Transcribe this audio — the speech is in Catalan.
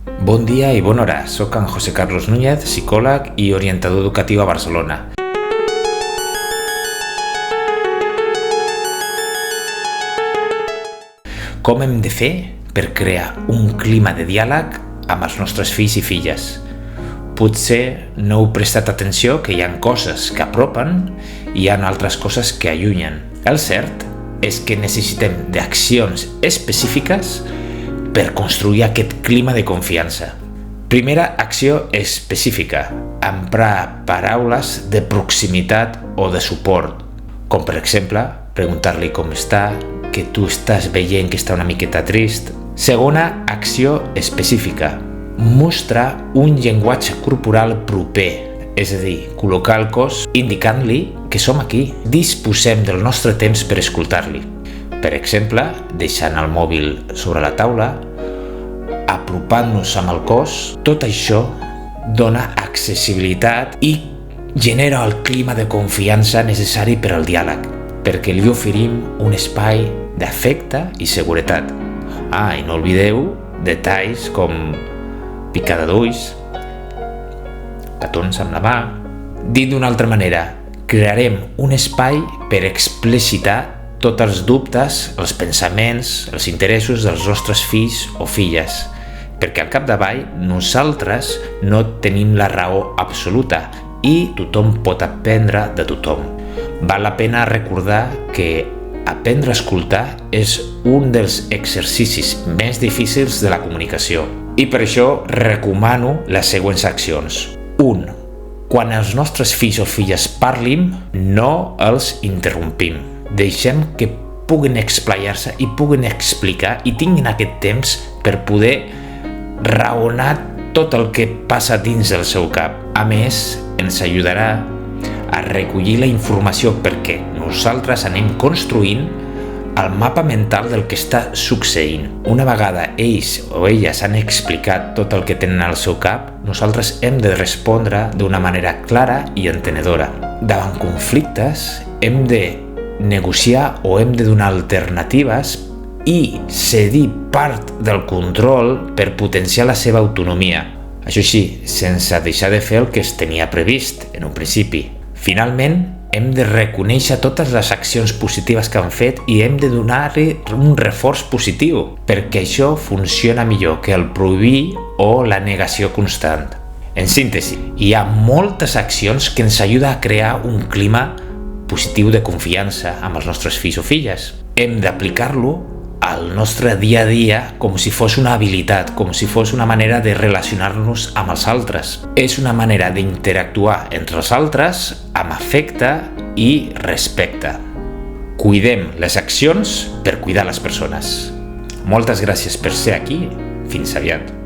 Bon dia i bona hora, soc en José Carlos Núñez, psicòleg i orientador educatiu a Barcelona. Com hem de fer per crear un clima de diàleg amb els nostres fills i filles? Potser no heu prestat atenció que hi ha coses que apropen i hi ha altres coses que allunyen. El cert és que necessitem d'accions específiques per construir aquest clima de confiança. Primera acció específica, emprar paraules de proximitat o de suport, com per exemple, preguntar-li com està, que tu estàs veient que està una miqueta trist. Segona acció específica, mostrar un llenguatge corporal proper, és a dir, col·locar el cos indicant-li que som aquí, disposem del nostre temps per escoltar-li. Per exemple, deixant el mòbil sobre la taula, apropant-nos amb el cos, tot això dona accessibilitat i genera el clima de confiança necessari per al diàleg, perquè li oferim un espai d'afecte i seguretat. I no oblideu detalls com picada d'ulls, petons amb la mà. Dit d'una altra manera, crearem un espai per explicitar tots els dubtes, els pensaments, els interessos dels nostres fills o filles, perquè al capdavall nosaltres no tenim la raó absoluta i tothom pot aprendre de tothom. Val la pena recordar que aprendre a escoltar és un dels exercicis més difícils de la comunicació i per això recomano les següents accions. 1. Quan els nostres fills o filles parlin, no els interrompim. Deixem que puguin explayar-se i puguin explicar i tinguin aquest temps per poder raonar tot el que passa dins del seu cap. A més, ens ajudarà a recollir la informació perquè nosaltres anem construint el mapa mental del que està succeint. Una vegada ells o elles han explicat tot el que tenen al seu cap, nosaltres hem de respondre d'una manera clara i entenedora. Davant conflictes hem de negociar o hem de donar alternatives i cedir part del control per potenciar la seva autonomia. Això sí, sense deixar de fer el que es tenia previst en un principi. Finalment, hem de reconèixer totes les accions positives que han fet i hem de donar-li un reforç positiu, perquè això funciona millor que el prohibir o la negació constant. En síntesi, hi ha moltes accions que ens ajuden a crear un clima positiu de confiança amb els nostres fills o filles. Hem d'aplicar-lo al nostre dia a dia com si fos una habilitat, com si fos una manera de relacionar-nos amb els altres. És una manera d'interactuar entre els altres amb afecte i respecte. Cuidem les accions per cuidar les persones. Moltes gràcies per ser aquí. Fins aviat.